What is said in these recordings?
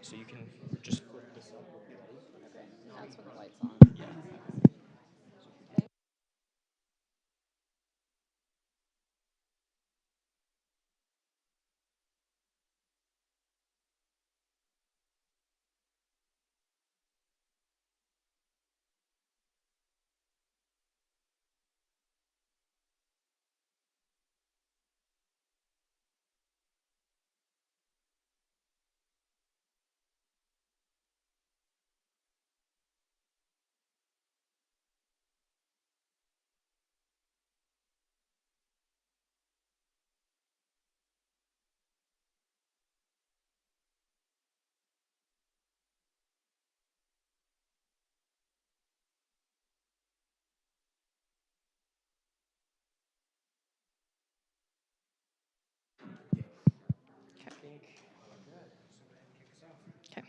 So you can just flip this up with the light. Okay, that's when the light's on. Okay.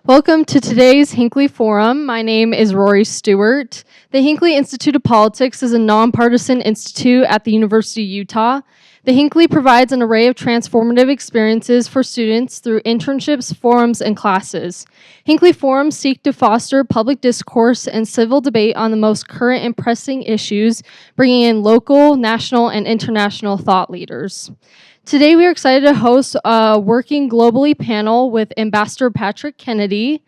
Welcome to today's Hinckley Forum. My name is Rory Stewart. The Hinckley Institute of Politics is a nonpartisan institute at the University of Utah. The Hinckley provides an array of transformative experiences for students through internships, forums, and classes. Hinckley Forums seek to foster public discourse and civil debate on the most current and pressing issues, bringing in local, national, and international thought leaders. Today, we are excited to host a Working Globally panel with Ambassador Patrick Kennedy.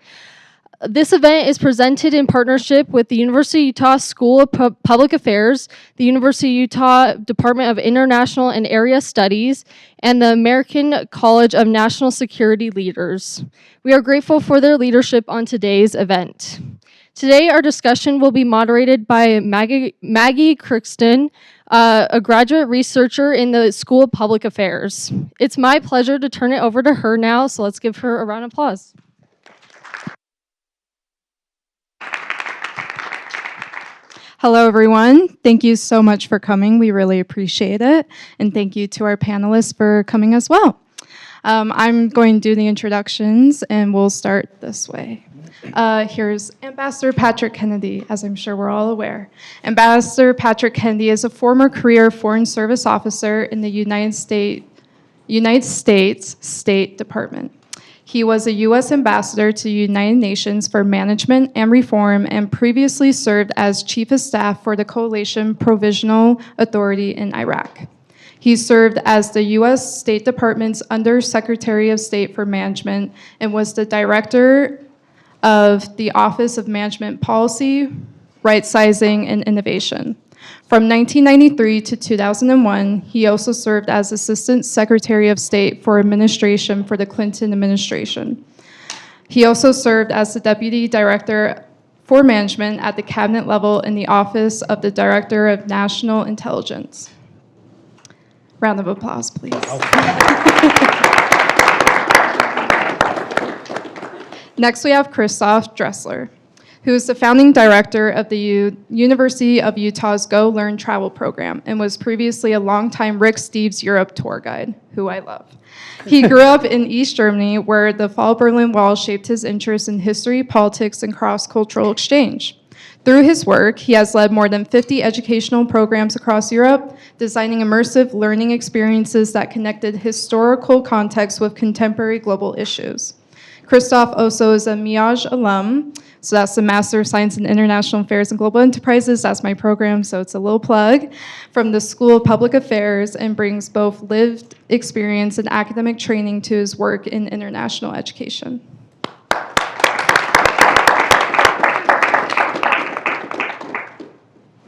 This event is presented in partnership with the University of Utah School of Public Affairs, the University of Utah Department of International and Area Studies, and the American College of National Security Leaders. We are grateful for their leadership on today's event. Today, our discussion will be moderated by Maggie Crookston, a graduate researcher in the School of Public Affairs. It's my pleasure to turn it over to her now, so let's give her a round of applause. Hello, everyone. Thank you so much for coming. We really appreciate it. And thank you to our panelists for coming as well. I'm going to do the introductions, and we'll start this way. Here's Ambassador Patrick Kennedy, as I'm sure we're all aware. Ambassador Patrick Kennedy is a former career Foreign Service officer in the United States State Department. He was a U.S. ambassador to the United Nations for Management and Reform and previously served as Chief of Staff for the Coalition Provisional Authority in Iraq. He served as the U.S. State Department's Under-Secretary of State for Management and was the Director of the Office of Management Policy, Right-Sizing, and Innovation. From 1993 to 2001, he also served as Assistant Secretary of State for Administration for the Clinton administration. He also served as the Deputy Director for Management at the cabinet level in the Office of the Director of National Intelligence. Round of applause, please. Next, we have Christoph Dressler, who is the founding director of the University of Utah's Go Learn Travel program and was previously a longtime Rick Steves Europe tour guide, who I love. He grew up in East Germany, where the fall of Berlin Wall shaped his interest in history, politics, and cross-cultural exchange. Through his work, he has led more than 50 educational programs across Europe, designing immersive learning experiences that connected historical context with contemporary global issues. Christoph also is a MIAGE alum, so that's the Master of Science in International Affairs and Global Enterprises. That's my program, so it's a little plug, from the School of Public Affairs, and brings both lived experience and academic training to his work in international education.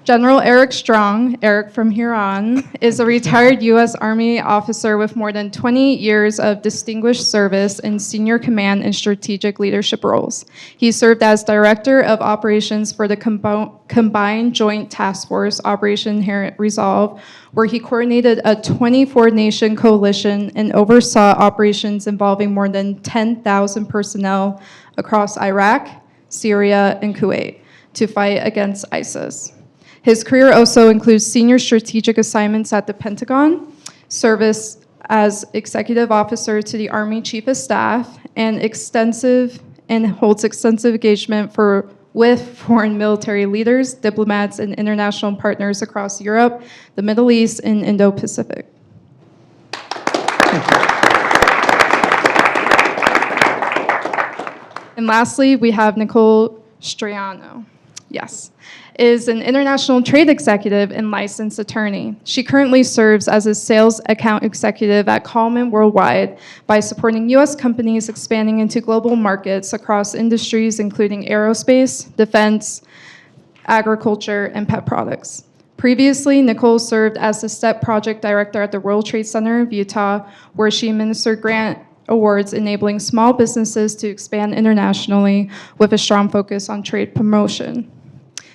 General Eric Strong, Eric from here on, is a retired U.S. Army officer with more than 20 years of distinguished service in senior command and strategic leadership roles. He served as Director of Operations for the Combined Joint Task Force, Operation Inherent Resolve, where he coordinated a 24-nation coalition and oversaw operations involving more than 10,000 personnel across Iraq, Syria, and Kuwait to fight against ISIS. His career also includes senior strategic assignments at the Pentagon, service as executive officer to the Army Chief of Staff, and holds extensive engagement with foreign military leaders, diplomats, and international partners across Europe, the Middle East, and Indo-Pacific. And lastly, we have Nicole Striano. Yes, is an international trade executive and licensed attorney. She currently serves as a sales account executive at Coleman Worldwide by supporting U.S. companies expanding into global markets across industries including aerospace, defense, agriculture, and pet products. Previously, Nicole served as the STEP project director at the World Trade Center of Utah, where she administered grant awards enabling small businesses to expand internationally with a strong focus on trade promotion.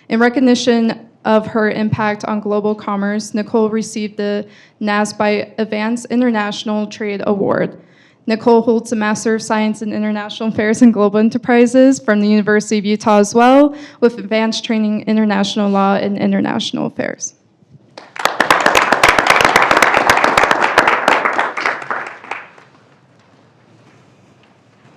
In recognition of her impact on global commerce, Nicole received the NASBY Advanced International Trade Award. Nicole holds a Master of Science in International Affairs and Global Enterprises from the University of Utah as well, with advanced training in international law and international affairs.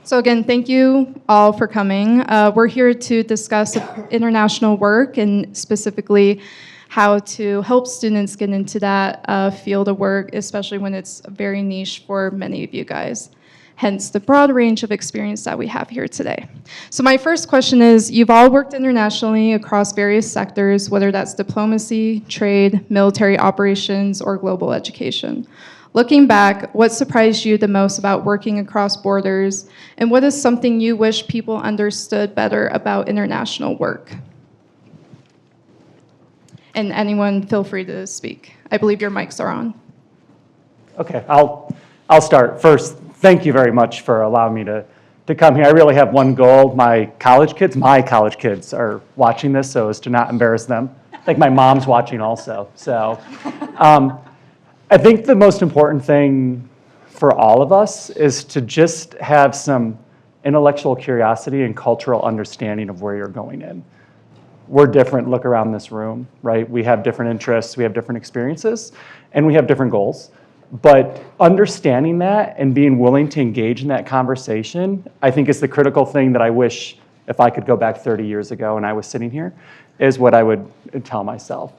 So again, thank you all for coming. We're here to discuss international work and specifically how to help students get into that field of work, especially when it's very niche for many of you guys. Hence the broad range of experience that we have here today. So my first question is, you've all worked internationally across various sectors, whether that's diplomacy, trade, military operations, or global education. Looking back, what surprised you the most about working across borders, and what is something you wish people understood better about international work? And anyone, feel free to speak. I believe your mics are on. Okay, I'll start. First, thank you very much for allowing me to come here. I really have one goal. My college kids are watching this, so as to not embarrass them. I think my mom's watching also. So I think the most important thing for all of us is to just have some intellectual curiosity and cultural understanding of where you're going in. We're different. Look around this room, right? We have different interests, we have different experiences, and we have different goals. But understanding that and being willing to engage in that conversation, I think is the critical thing that I wish, if I could go back 30 years ago and I was sitting here, is what I would tell myself.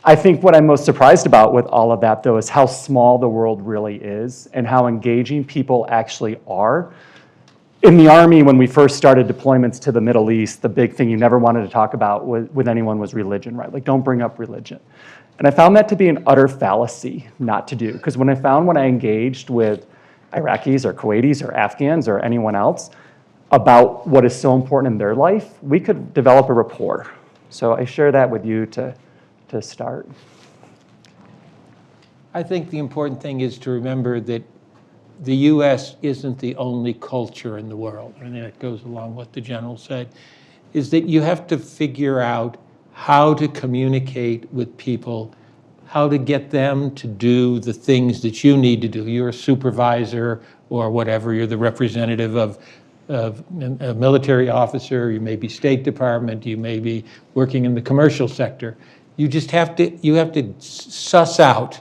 I think what I'm most surprised about with all of that, though, is how small the world really is and how engaging people actually are. In the Army, when we first started deployments to the Middle East, the big thing you never wanted to talk about with anyone was religion, right? Like, don't bring up religion. And I found that to be an utter fallacy not to do, because when I engaged with Iraqis or Kuwaitis or Afghans or anyone else about what is so important in their life, we could develop a rapport. So I share that with you to start. I think the important thing is to remember that the U.S. isn't the only culture in the world, and that goes along with what the general said, is that you have to figure out how to communicate with people, how to get them to do the things that you need to do. You're a supervisor or whatever, you're the representative of a military officer, you may be State Department, you may be working in the commercial sector. You just have to suss out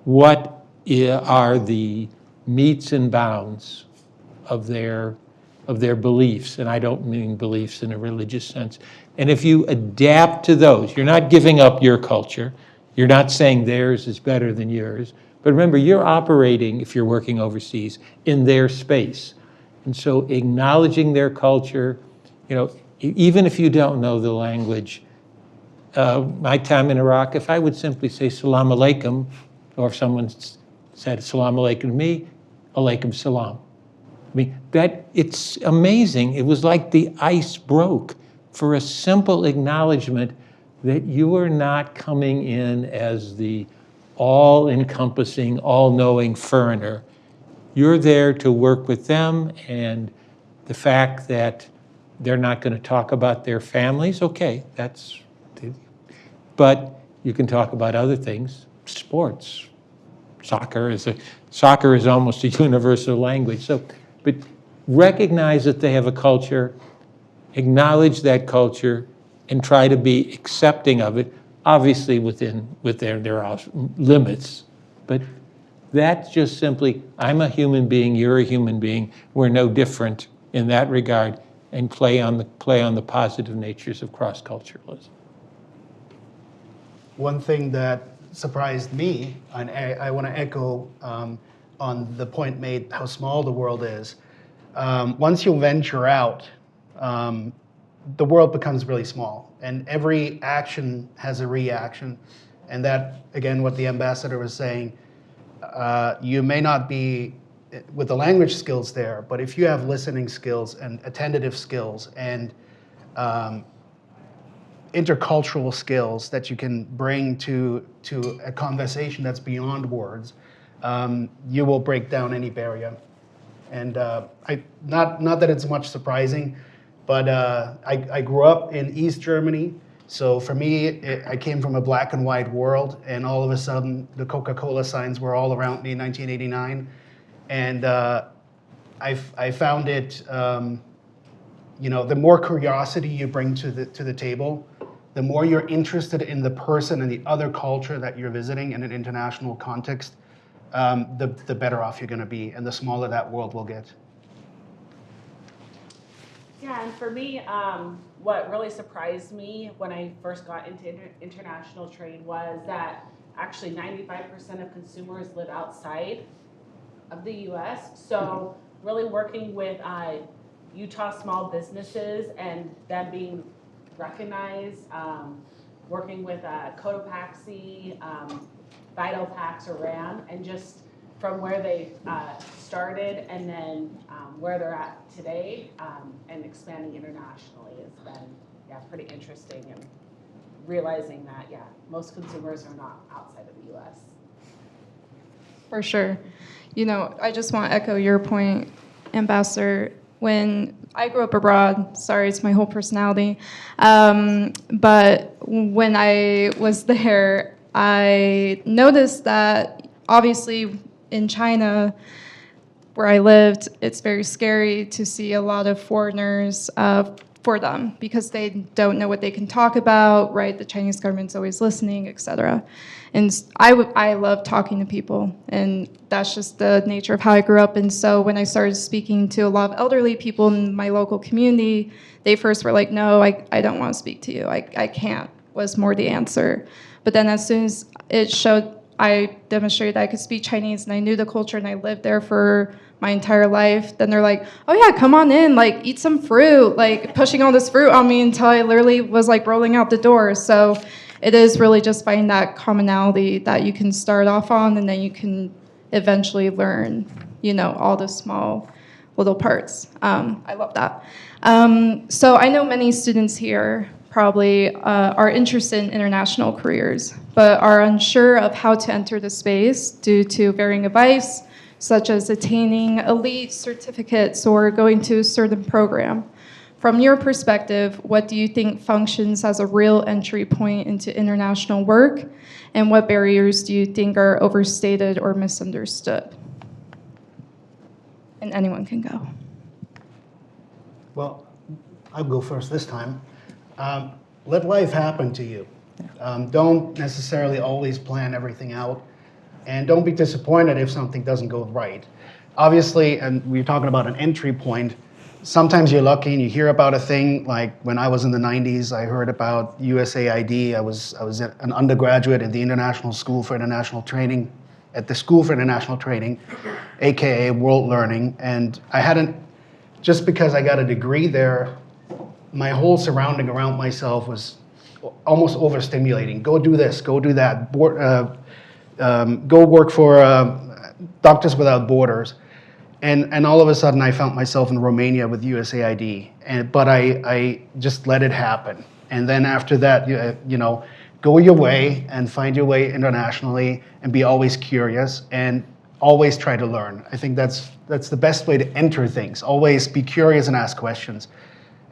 what are the metes and bounds of their beliefs, and I don't mean beliefs in a religious sense. And if you adapt to those, you're not giving up your culture, you're not saying theirs is better than yours, but remember, you're operating, if you're working overseas, in their space. And so acknowledging their culture, even if you don't know the language, my time in Iraq, if I would simply say salam alaikum, or if someone said salam alaikum to me, alaikum salam. I mean, it's amazing. It was like the ice broke for a simple acknowledgement that you are not coming in as the all-encompassing, all-knowing foreigner. You're there to work with them, and the fact that they're not going to talk about their families, okay, but you can talk about other things, sports. Soccer is almost a universal language. So, but recognize that they have a culture, acknowledge that culture, and try to be accepting of it, obviously within their limits. But that's just simply, I'm a human being, you're a human being, we're no different in that regard, and play on the positive natures of cross-culturalism. One thing that surprised me, and I want to echo on the point made how small the world is. once you venture out, the world becomes really small, and every action has a reaction. And that, again, what the ambassador was saying, you may not be with the language skills there, but if you have listening skills and attentive skills and intercultural skills that you can bring to a conversation that's beyond words, you will break down any barrier. And not that it's much surprising, but I grew up in East Germany. So for me, I came from a black and white world, and all of a sudden, the Coca-Cola signs were all around me in 1989. And I found it, the more curiosity you bring to the table, the more you're interested in the person and the other culture that you're visiting in an international context, the better off you're going to be, and the smaller that world will get. Yeah, and for me, what really surprised me when I first got into international trade was that actually 95% of consumers live outside of the U.S. So really working with Utah small businesses and them being recognized, working with Cotopaxi, Vitalpax or RAM, and just from where they started and then where they're at today, and expanding internationally has been pretty interesting, and realizing that most consumers are not outside of the U.S. For sure. I just want to echo your point, Ambassador. When I grew up abroad, sorry, it's my whole personality, but when I was there, I noticed that obviously in China, where I lived, it's very scary to see a lot of foreigners for them because they don't know what they can talk about, right? The Chinese government's always listening, etc. And I love talking to people, and that's just the nature of how I grew up. And so when I started speaking to a lot of elderly people in my local community, they first were like, no, I don't want to speak to you. I can't, was more the answer. But then as soon as it showed, I demonstrated that I could speak Chinese and I knew the culture and I lived there for my entire life, then they're like, oh yeah, come on in, like eat some fruit, like pushing all this fruit on me until I literally was like rolling out the door. So it is really just finding that commonality that you can start off on, and then you can eventually learn, all the small little parts. I love that. So I know many students here probably are interested in international careers, but are unsure of how to enter the space due to varying advice, such as attaining elite certificates or going to a certain program. From your perspective, what do you think functions as a real entry point into international work, and what barriers do you think are overstated or misunderstood? And anyone can go. Well, I'll go first this time. Let life happen to you. Don't necessarily always plan everything out, and don't be disappointed if something doesn't go right. Obviously, and we're talking about an entry point, sometimes you're lucky and you hear about a thing, like when I was in the 90s, I heard about USAID. I was an undergraduate at the International School for International Training, at the School for International Training, AKA World Learning, and I hadn't, just because I got a degree there, my whole surrounding around myself was almost overstimulating. Go do this, go do that, go work for Doctors Without Borders. And all of a sudden I found myself in Romania with USAID, but I just let it happen. And then after that, go your way and find your way internationally, and be always curious and always try to learn. I think that's the best way to enter things. Always be curious and ask questions.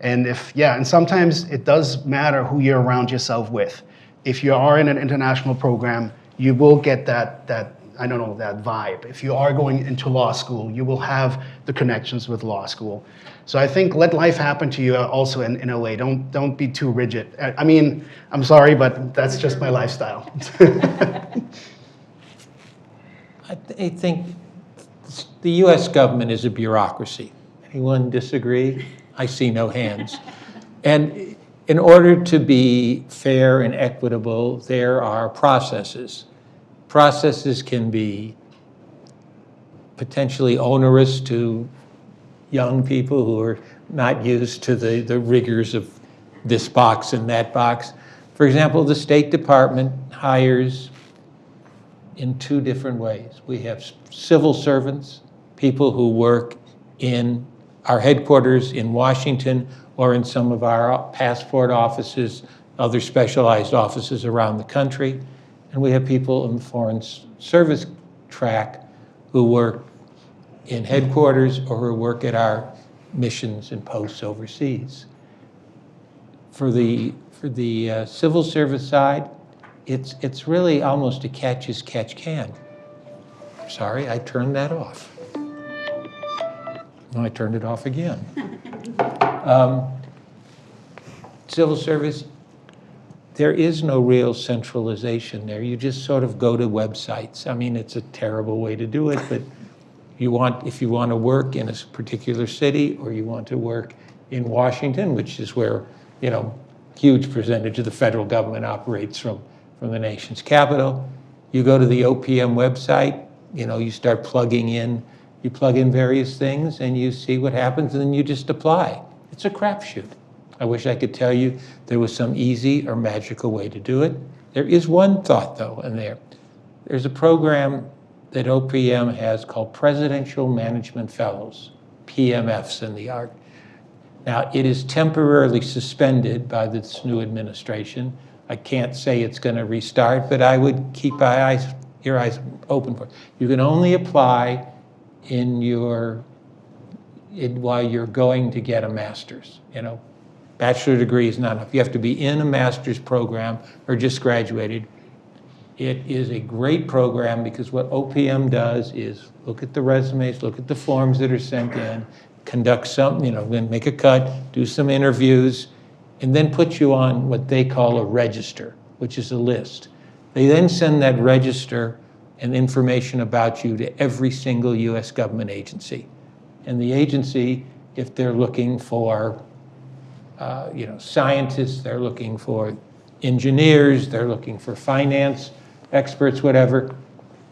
And and sometimes it does matter who you're around yourself with. If you are in an international program, you will get that vibe. If you are going into law school, you will have the connections with law school. So I think let life happen to you also in a way. Don't be too rigid. I mean, I'm sorry, but that's just my lifestyle. I think the U.S. government is a bureaucracy. Anyone disagree? I see no hands. And in order to be fair and equitable, there are processes. Processes can be potentially onerous to young people who are not used to the rigors of this box and that box. For example, the State Department hires in two different ways. We have civil servants, people who work in our headquarters in Washington or in some of our passport offices, other specialized offices around the country. And we have people in the Foreign Service track who work in headquarters or who work at our missions and posts overseas. For the civil service side, it's really almost a catch as catch can. Sorry, I turned that off. No, I turned it off again. Civil service, there is no real centralization there. You just sort of go to websites. I mean, it's a terrible way to do it, but if you want to work in a particular city or you want to work in Washington, which is where, huge percentage of the federal government operates from the nation's capital, you go to the OPM website, you start plugging in, you plug in various things and you see what happens and then you just apply. It's a crapshoot. I wish I could tell you there was some easy or magical way to do it. There is one thought though in there. There's a program that OPM has called Presidential Management Fellows, PMFs in the art. Now, it is temporarily suspended by this new administration. I can't say it's going to restart, but I would keep your eyes open for it. You can only apply while you're going to get a master's. Bachelor degree is not enough. You have to be in a master's program or just graduated. It is a great program because what OPM does is look at the resumes, look at the forms that are sent in, conduct some, then make a cut, do some interviews, and then put you on what they call a register, which is a list. They then send that register and information about you to every single US government agency. And the agency, if they're looking for scientists, they're looking for engineers, they're looking for finance experts, whatever,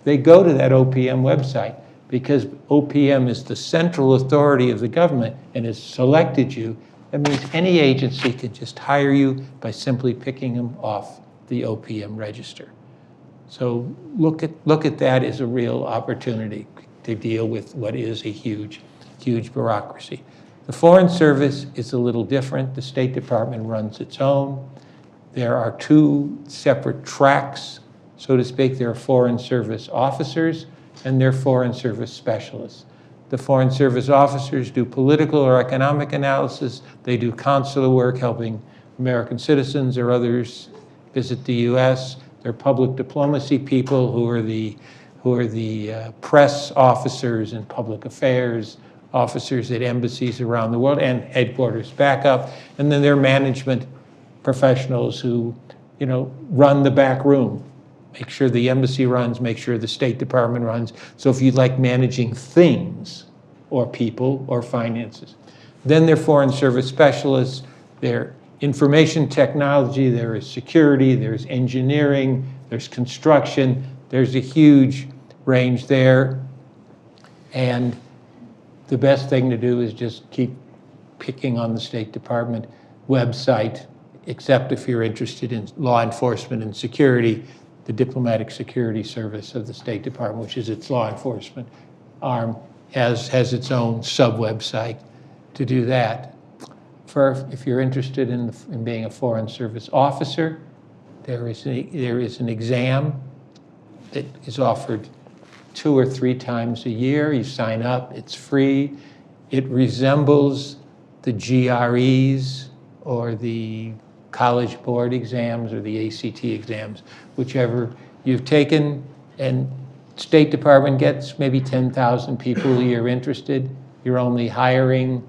they go to that OPM website because OPM is the central authority of the government and has selected you. That means any agency can just hire you by simply picking them off the OPM register. So look at that as a real opportunity to deal with what is a huge, huge bureaucracy. The Foreign Service is a little different. The State Department runs its own. There are two separate tracks, so to speak. There are Foreign Service officers and there are Foreign Service specialists. The Foreign Service officers do political or economic analysis. They do consular work, helping American citizens or others visit the US. They're public diplomacy people who are the press officers and public affairs officers at embassies around the world and headquarters backup. And then there are management professionals who, run the back room, make sure the embassy runs, make sure the State Department runs. So if you like managing things or people or finances. Then there are Foreign Service specialists, they're information technology, there is security, there's engineering, there's construction, there's a huge range there. And the best thing to do is just keep picking on the State Department website, except if you're interested in law enforcement and security, the Diplomatic Security Service of the State Department, which is its law enforcement arm, has its own sub-website to do that. If you're interested in being a Foreign Service officer, there is an exam that is offered 2 or 3 times a year. You sign up, it's free. It resembles the GREs or the College Board exams or the ACT exams, whichever you've taken. And State Department gets maybe 10,000 people a year interested. You're only hiring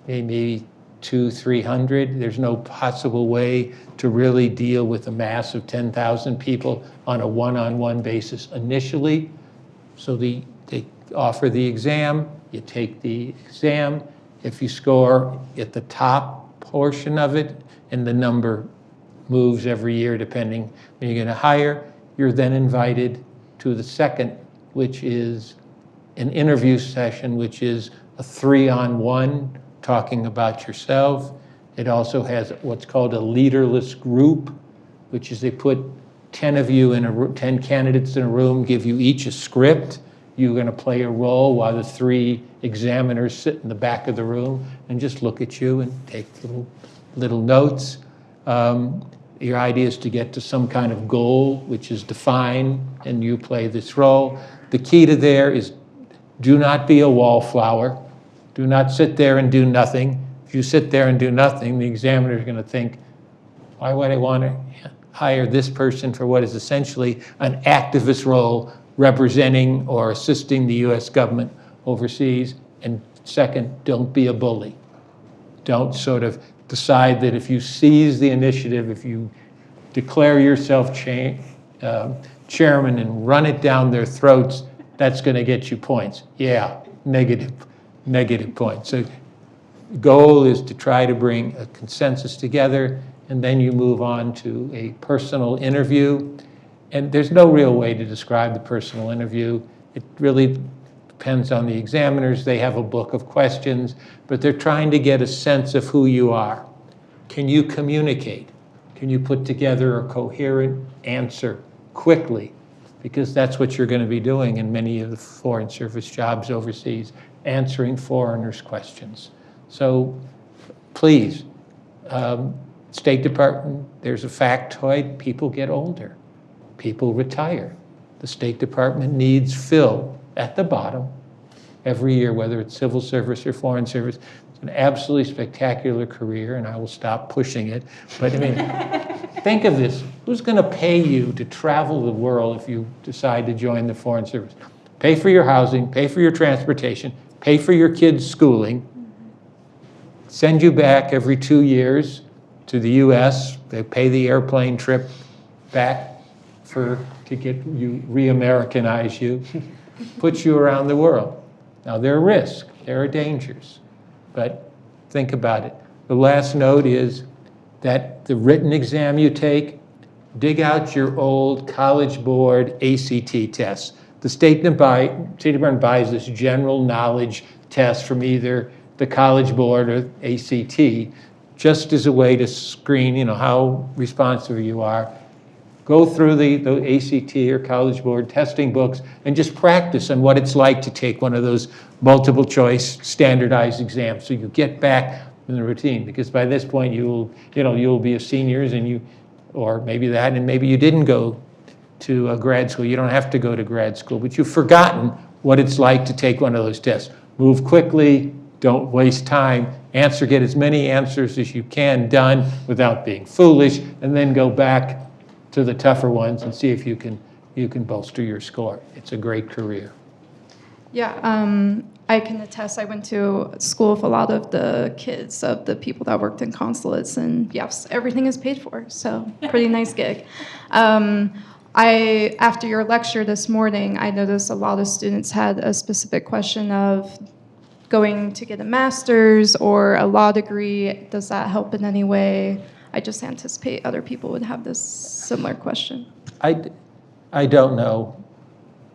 maybe 200-300. There's no possible way to really deal with a mass of 10,000 people on a one-on-one basis initially. So they offer the exam, you take the exam. If you score at the top portion of it, and the number moves every year depending when you're going to hire, you're then invited to the second, which is an interview session, which is a 3-on-1 talking about yourself. It also has what's called a leaderless group, which is they put 10 of you in a 10 candidates in a room, give you each a script. You're going to play a role while the 3 examiners sit in the back of the room and just look at you and take little notes. Your idea is to get to some kind of goal, which is defined, and you play this role. The key to there is do not be a wallflower. Do not sit there and do nothing. If you sit there and do nothing, the examiner is going to think, why would I want to hire this person for what is essentially an activist role representing or assisting the US government overseas? And second, don't be a bully. Don't sort of decide that if you seize the initiative, if you declare yourself chairman and run it down their throats, that's going to get you points. Yeah, negative points. So the goal is to try to bring a consensus together, and then you move on to a personal interview. And there's no real way to describe the personal interview. It really depends on the examiners. They have a book of questions, but they're trying to get a sense of who you are. Can you communicate? Can you put together a coherent answer quickly? Because that's what you're going to be doing in many of the foreign service jobs overseas, answering foreigners' questions. So please, State Department, there's a factoid, people get older, people retire. The State Department needs fill at the bottom every year, whether it's civil service or foreign service. It's an absolutely spectacular career, and I will stop pushing it. But I mean, think of this. Who's going to pay you to travel the world if you decide to join the foreign service? Pay for your housing, pay for your transportation, pay for your kids' schooling, send you back every 2 years to the US. They pay the airplane trip back to get you, re-Americanize you, put you around the world. Now, there are risks, there are dangers, but think about it. The last note is that the written exam you take, dig out your old College Board ACT tests. The State Department buys this general knowledge test from either the College Board or ACT, just as a way to screen, how responsive you are. Go through the ACT or College Board testing books and just practice on what it's like to take one of those multiple choice standardized exams, so you get back in the routine. Because by this point you'll be a seniors, or maybe that, and maybe you didn't go to grad school. You don't have to go to grad school, but you've forgotten what it's like to take one of those tests. Move quickly, don't waste time, get as many answers as you can done without being foolish, and then go back to the tougher ones and see if you can bolster your score. It's a great career. Yeah, I can attest. I went to school with a lot of the kids of the people that worked in consulates, and yes, everything is paid for, so pretty nice gig. After your lecture this morning, I noticed a lot of students had a specific question of going to get a master's or a law degree. Does that help in any way? I just anticipate other people would have this similar question. I don't know.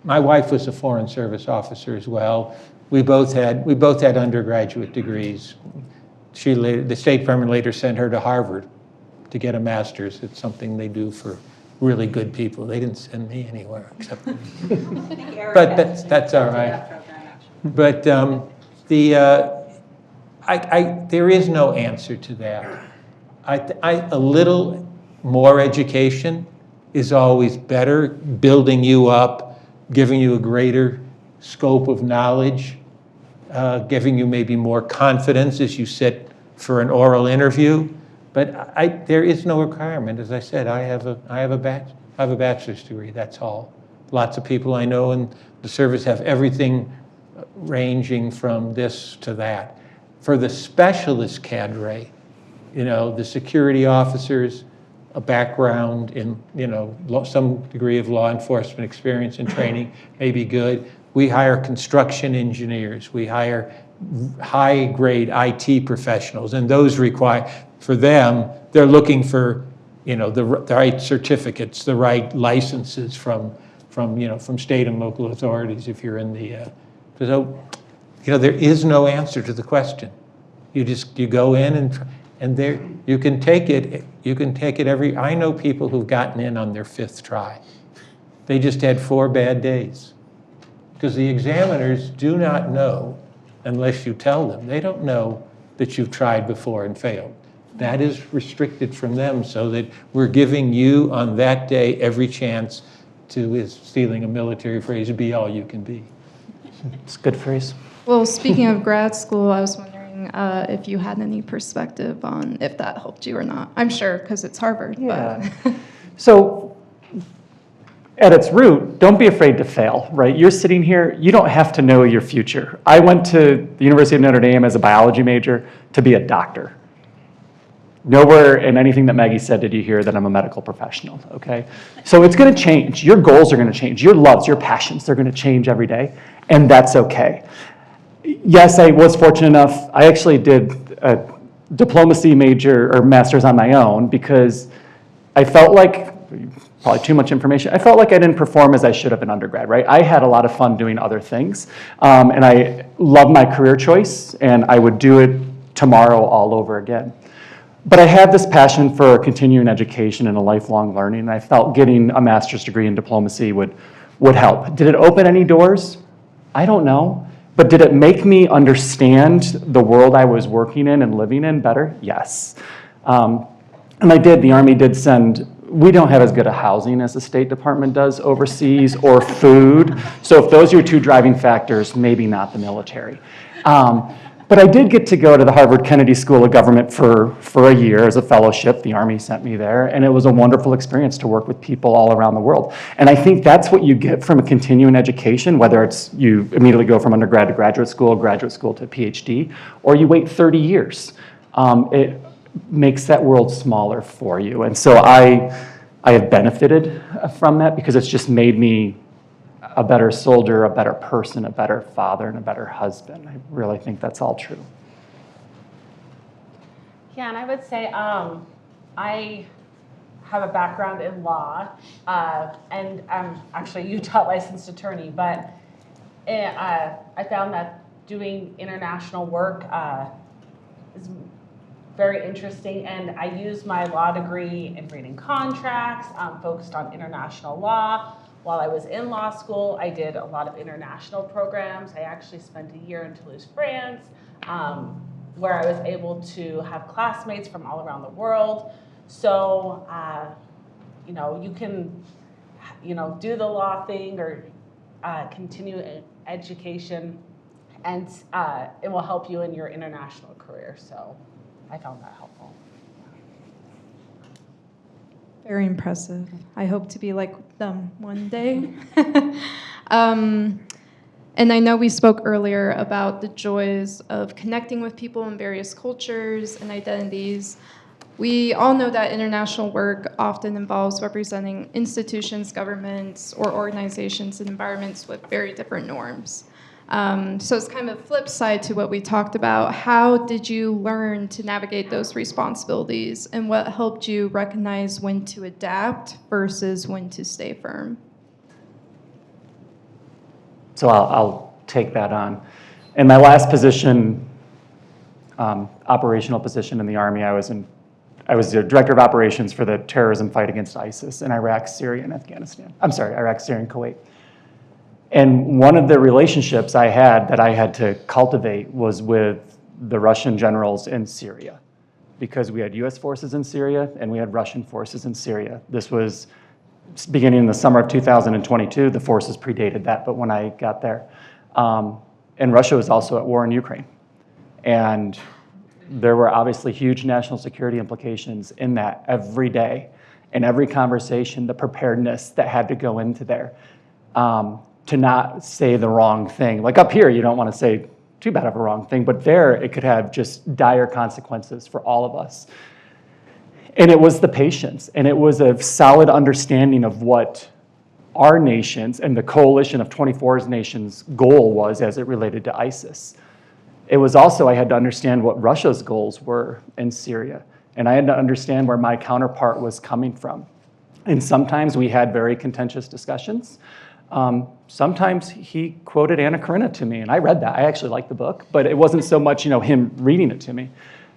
My wife was a foreign service officer as well. We both had undergraduate degrees. The State Department later sent her to Harvard to get a master's. It's something they do for really good people. They didn't send me anywhere except. But that's all right. But there is no answer to that. A little more education is always better, building you up, giving you a greater scope of knowledge, giving you maybe more confidence as you sit for an oral interview. But there is no requirement. As I said, I have a bachelor's degree. That's all. Lots of people I know in the service have everything ranging from this to that. For the specialist cadre, the security officers, a background in, some degree of law enforcement experience and training may be good. We hire construction engineers. We hire high-grade IT professionals, and those require, for them, they're looking for, the right certificates, the right licenses from state and local authorities if you're in the, so there is no answer to the question. You go in and there you can take it every. I know people who've gotten in on their 5th try. They just had 4 bad days. Because the examiners do not know unless you tell them. They don't know that you've tried before and failed. That is restricted from them, so that we're giving you on that day every chance to, is stealing a military phrase, be all you can be. It's a good phrase. Well, speaking of grad school, I was wondering if you had any perspective on if that helped you or not. I'm sure, because it's Harvard. Yeah. So at its root, don't be afraid to fail, right? You're sitting here, you don't have to know your future. I went to the University of Notre Dame as a biology major to be a doctor. Nowhere in anything that Maggie said did you hear that I'm a medical professional, okay? So it's gonna change. Your goals are gonna change. Your loves, your passions, they're gonna change every day, and that's okay. Yes, I was fortunate enough, I actually did a diplomacy major or master's on my own because I felt like, probably too much information, I felt like I didn't perform as I should have in undergrad, right? I had a lot of fun doing other things, and I love my career choice, and I would do it tomorrow all over again. But I had this passion for continuing education and a lifelong learning, and I felt getting a master's degree in diplomacy would help. Did it open any doors? I don't know. But did it make me understand the world I was working in and living in better? Yes. And I did. The Army did send, we don't have as good a housing as the State Department does overseas, or food. So if those are your 2 driving factors, maybe not the military. But I did get to go to the Harvard Kennedy School of Government for a year as a fellowship. The Army sent me there, and it was a wonderful experience to work with people all around the world. And I think that's what you get from a continuing education, whether it's you immediately go from undergrad to graduate school to PhD, or you wait 30 years. It makes that world smaller for you. And so I have benefited from that because it's just made me a better soldier, a better person, a better father, and a better husband. I really think that's all true. Yeah, and I would say I have a background in law, and I'm actually a Utah licensed attorney, but I found that doing international work is very interesting, and I use my law degree in reading contracts, focused on international law. While I was in law school, I did a lot of international programs. I actually spent a year in Toulouse, France, where I was able to have classmates from all around the world. So, you can, do the law thing or continue education, and it will help you in your international career. So I found that helpful. Very impressive. I hope to be like them one day. And I know we spoke earlier about the joys of connecting with people in various cultures and identities. We all know that international work often involves representing institutions, governments, or organizations in environments with very different norms. So it's kind of a flip side to what we talked about. How did you learn to navigate those responsibilities, and what helped you recognize when to adapt versus when to stay firm? So I'll take that on. In my last position, operational position in the Army, I was the director of operations for the terrorism fight against ISIS in Iraq, Syria, and Afghanistan. Iraq, Syria, and Kuwait. And one of the relationships I had that I had to cultivate was with the Russian generals in Syria, because we had US forces in Syria and we had Russian forces in Syria. This was beginning in the summer of 2022. The forces predated that, but when I got there. And Russia was also at war in Ukraine. And there were obviously huge national security implications in that every day. In every conversation, the preparedness that had to go into there. To not say the wrong thing. Like up here, you don't want to say too bad of a wrong thing, but there it could have just dire consequences for all of us. And it was the patience, and it was a solid understanding of what our nations and the coalition of 24 nations' goal was as it related to ISIS. It was also, I had to understand what Russia's goals were in Syria, and I had to understand where my counterpart was coming from. And sometimes we had very contentious discussions. Sometimes he quoted Anna Karenina to me, and I read that. I actually liked the book, but it wasn't so much, him reading it to me.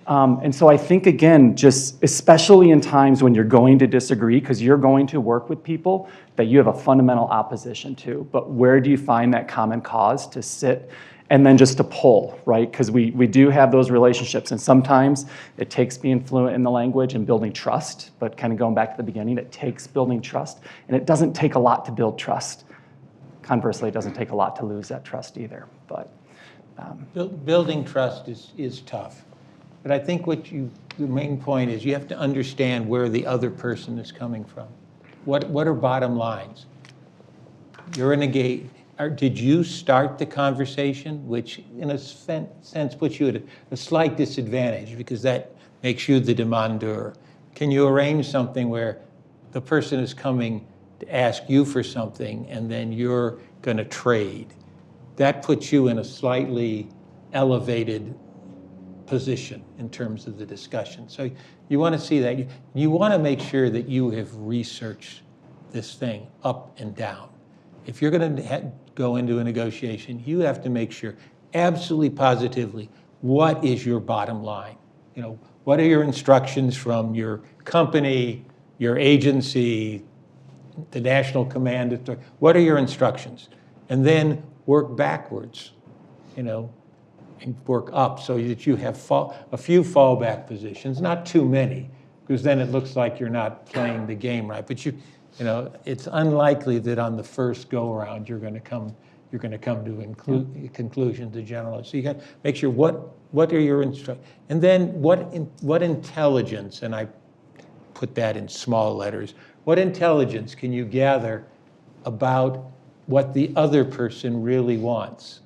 And so I think, again, just especially in times when you're going to disagree, because you're going to work with people that you have a fundamental opposition to, but where do you find that common cause to sit and then just to pull, right? Because we do have those relationships, and sometimes it takes being fluent in the language and building trust, but kind of going back to the beginning, it takes building trust, and it doesn't take a lot to build trust. Conversely, it doesn't take a lot to lose that trust either, but. Building trust is tough. But I think the main point is you have to understand where the other person is coming from. What are bottom lines? You're in a gate. Did you start the conversation, which in a sense puts you at a slight disadvantage because that makes you the demandeur? Can you arrange something where the person is coming to ask you for something and then you're going to trade? That puts you in a slightly elevated position in terms of the discussion. So you want to see that. You want to make sure that you have researched this thing up and down. If you're going to go into a negotiation, you have to make sure absolutely positively what is your bottom line. What are your instructions from your company, your agency, the national command authority? What are your instructions? And then work backwards, and work up so that you have a few fallback positions, not too many, because then it looks like you're not playing the game right. But it's unlikely that on the first go around you're going to come to a conclusion to generalize. So you got to make sure what are your instructions, and then what intelligence, and I put that in small letters. What intelligence can you gather about what the other person really wants?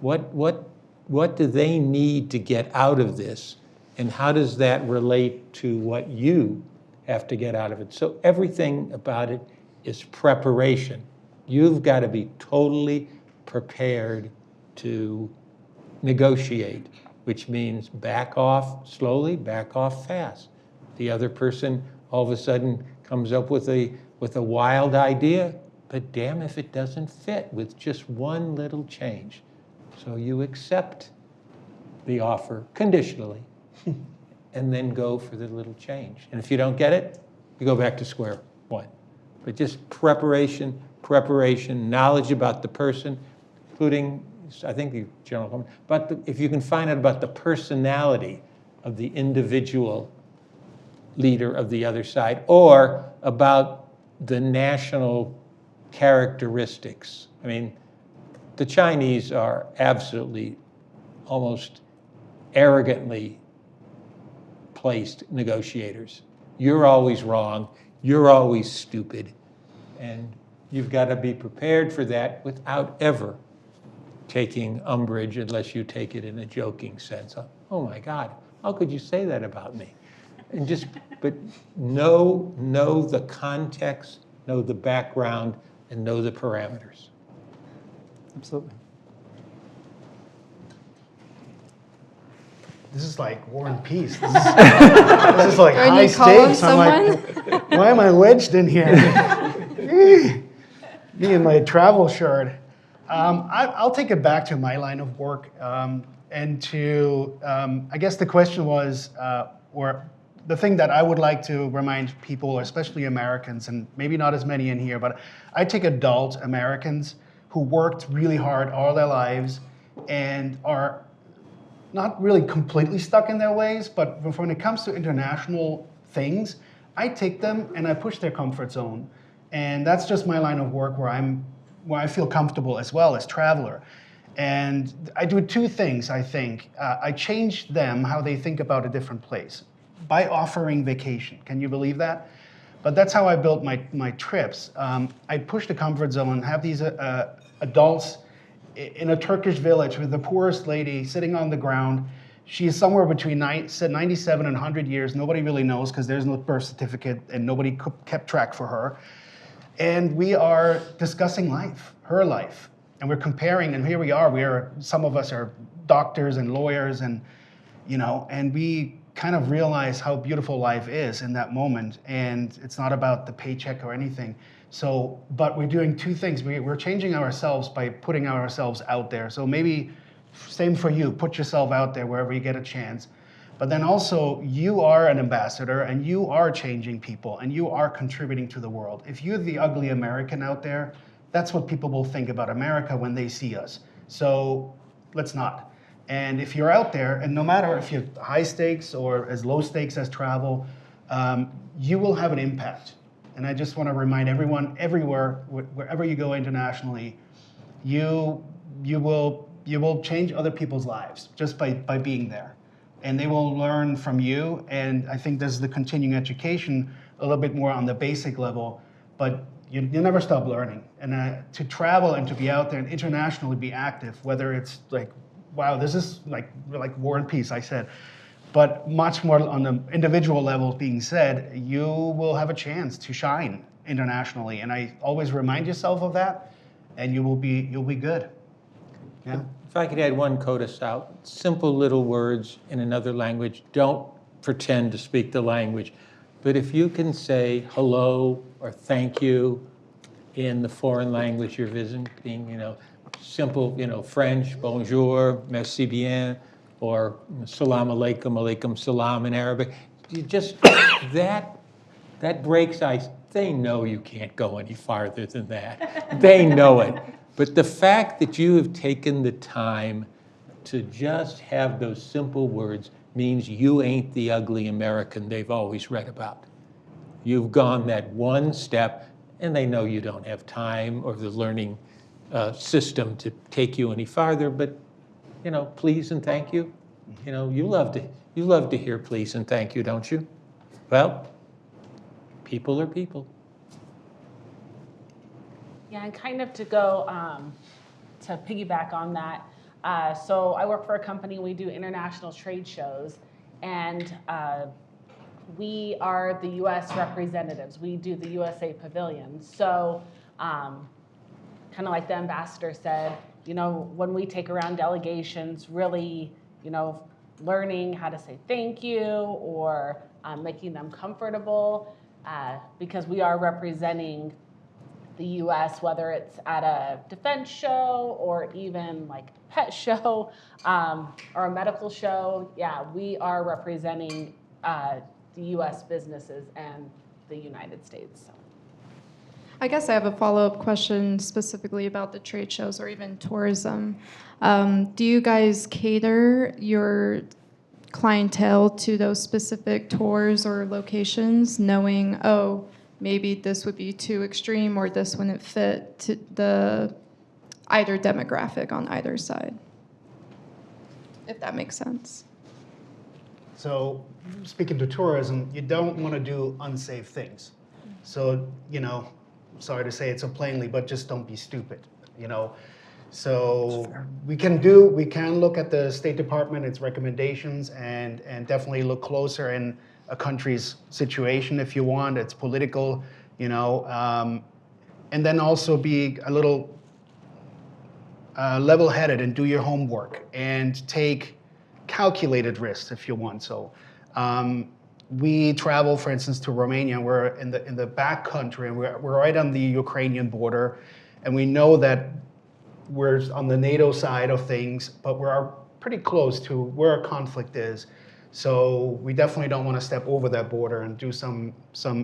What do they need to get out of this? And how does that relate to what you have to get out of it? So everything about it is preparation. You've got to be totally prepared to negotiate, which means back off slowly, back off fast. The other person all of a sudden comes up with a wild idea, but damn if it doesn't fit with just one little change. So you accept the offer conditionally and then go for the little change. And if you don't get it, you go back to square one. But just preparation, knowledge about the person, including, I think the general comment, but if you can find out about the personality of the individual leader of the other side or about the national characteristics. I mean, the Chinese are absolutely, almost arrogantly placed negotiators. You're always wrong, you're always stupid, and you've got to be prepared for that without ever taking umbrage unless you take it in a joking sense. Oh my God, how could you say that about me? But know the context, know the background, and know the parameters. Absolutely. This is like War and Peace. This is like When high you call on stakes. I'm like, why am I wedged in here? Me and my travel shirt. I'll take it back to my line of work and to, I guess the question was, or the thing that I would like to remind people, especially Americans, and maybe not as many in here, but I take adult Americans who worked really hard all their lives and are not really completely stuck in their ways, but when it comes to international things, I take them and I push their comfort zone. And that's just my line of work where I feel comfortable as well as traveler. And I do two things, I think. I change them how they think about a different place by offering vacation. Can you believe that? But that's how I built my trips. I push the comfort zone and have these adults in a Turkish village with the poorest lady sitting on the ground. She is somewhere between 97 and 100 years. Nobody really knows because there's no birth certificate and nobody kept track for her. And we are discussing life, her life. And we're comparing, and here we are, some of us are doctors and lawyers and we kind of realize how beautiful life is in that moment. And it's not about the paycheck or anything. So, but we're doing two things. We're changing ourselves by putting ourselves out there. So maybe same for you, put yourself out there wherever you get a chance. But then also, you are an ambassador and you are changing people and you are contributing to the world. If you're the ugly American out there, that's what people will think about America when they see us. So let's not. And if you're out there, and no matter if you're high stakes or as low stakes as travel, you will have an impact. And I just want to remind everyone, everywhere, wherever you go internationally, you will change other people's lives just by being there. And they will learn from you. And I think this is the continuing education, a little bit more on the basic level, but you never stop learning. And to travel and to be out there and internationally be active, whether it's like, wow, this is like War and Peace, I said, but much more on the individual level being said, you will have a chance to shine internationally. And I always remind yourself of that, and you'll be good. Yeah. If I could add one codicil out, simple little words in another language. Don't pretend to speak the language. But if you can say hello or thank you in the foreign language you're visiting, simple, French, bonjour, merci bien, or salam alaikum, alaikum salam in Arabic, you just, that breaks ice. They know you can't go any farther than that. They know it. But the fact that you have taken the time to just have those simple words means you ain't the ugly American they've always read about. You've gone that one step, and they know you don't have time or the learning system to take you any farther, but please and thank you. You love to hear please and thank you, don't you? Well, people are people. Yeah, and kind of to go to piggyback on that. So I work for a company, we do international trade shows, and we are the US representatives. We do the USA Pavilion. So kind of like the ambassador said, when we take around delegations, really, learning how to say thank you or making them comfortable because we are representing the US, whether it's at a defense show or even like a pet show or a medical show. Yeah, we are representing the US businesses and the United States. So. I guess I have a follow-up question specifically about the trade shows or even tourism. Do you guys cater your clientele to those specific tours or locations, knowing, maybe this would be too extreme or this wouldn't fit to the either demographic on either side, if that makes sense? So speaking to tourism, you don't want to do unsafe things. So, sorry to say it so plainly, but just don't be stupid, So we can look at the State Department, its recommendations, and definitely look closer in a country's situation if you want. It's political, and then also be a little level-headed and do your homework and take calculated risks if you want. So we travel, for instance, to Romania. We're in the back country, and we're right on the Ukrainian border, and we know that we're on the NATO side of things, but we're pretty close to where a conflict is. So we definitely don't want to step over that border and do some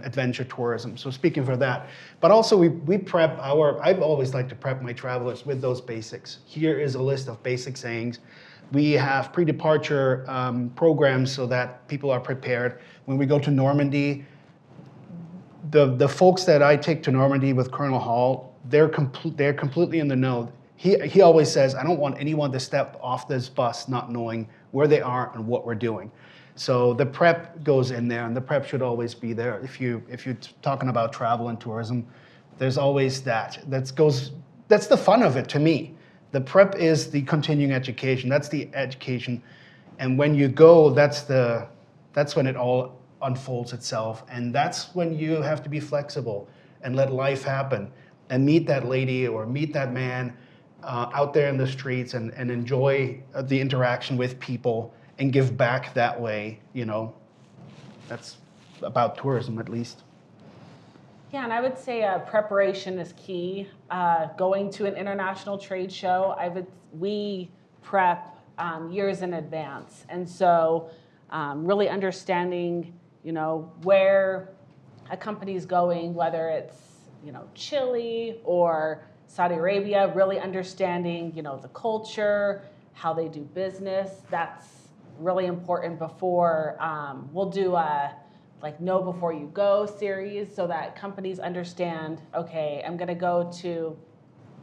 adventure tourism. So speaking for that, but also we prep I've always liked to prep my travelers with those basics. Here is a list of basic sayings. We have pre-departure programs so that people are prepared. When we go to Normandy, the folks that I take to Normandy with Colonel Hall, they're completely in the know. He always says, I don't want anyone to step off this bus not knowing where they are and what we're doing. So the prep goes in there, and the prep should always be there. If you're talking about travel and tourism, there's always that. That's the fun of it to me. The prep is the continuing education. That's the education, and when you go, that's when it all unfolds itself, and that's when you have to be flexible and let life happen and meet that lady or meet that man out there in the streets and enjoy the interaction with people and give back that way. That's about tourism, at least. Yeah, and I would say preparation is key. Going to an international trade show, we prep years in advance, and so really understanding, where a company is going, whether it's Chile or Saudi Arabia, really understanding the culture, how they do business. That's really important before we'll do a Know Before You Go series so that companies understand, okay, I'm going to go to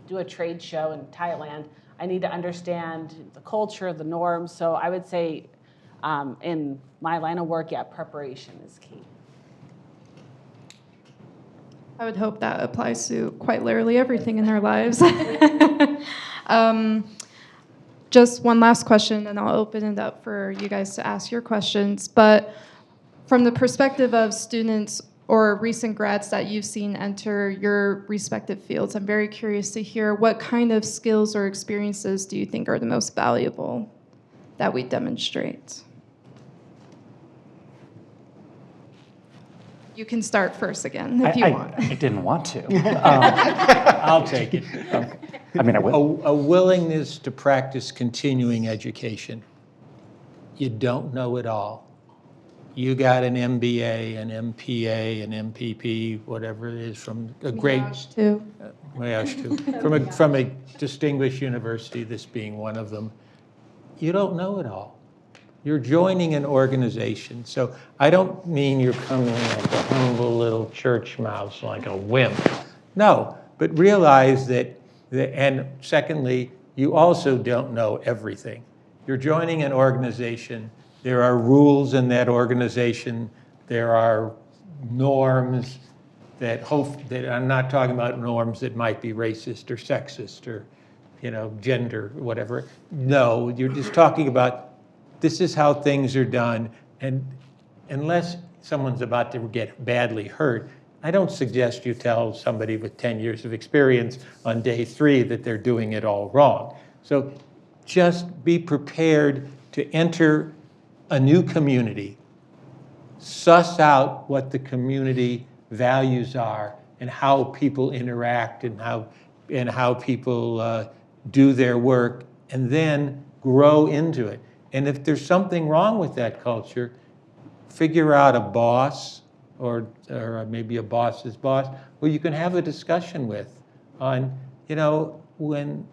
do a trade show in Thailand. I need to understand the culture, the norms. So I would say in my line of work, preparation is key. I would hope that applies to quite literally everything in their lives. Just one last question, and I'll open it up for you guys to ask your questions. But from the perspective of students or recent grads that you've seen enter your respective fields, I'm very curious to hear what kind of skills or experiences do you think are the most valuable that we demonstrate? You can start first again if you want. I didn't want to. I'll take it. I mean, I will. A willingness to practice continuing education. You don't know it all. You got an MBA, an MPA, an MPP, whatever it is, from a great, Too. from a distinguished university, this being one of them. You don't know it all. You're joining an organization. So I don't mean you're coming like a humble little church mouse, like a wimp. No, but realize that, and secondly, you also don't know everything. You're joining an organization. There are rules in that organization. There are norms that I'm not talking about norms that might be racist or sexist or, gender, whatever. No, you're just talking about this is how things are done. And unless someone's about to get badly hurt, I don't suggest you tell somebody with 10 years of experience on day 3 that they're doing it all wrong. So just be prepared to enter a new community, suss out what the community values are and how people interact and how people do their work, and then grow into it. And if there's something wrong with that culture, figure out a boss or maybe a boss's boss who you can have a discussion with on, when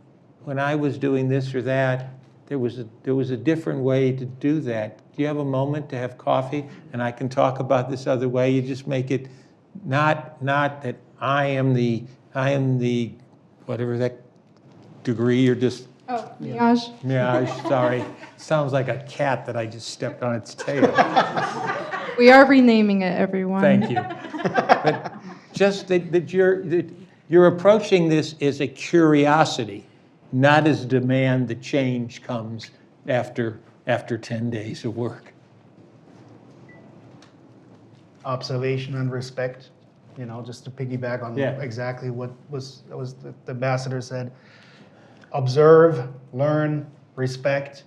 I was doing this or that, there was a different way to do that. Do you have a moment to have coffee and I can talk about this other way? You just make it not that I am the whatever that degree you're just. Oh, Miage. Miage, sorry. Sounds like a cat that I just stepped on its tail. We are renaming it, everyone. Thank you. But just that you're approaching this as a curiosity, not as demand that change comes after 10 days of work. Observation and respect, just to piggyback on exactly what the ambassador said. Observe, learn, respect,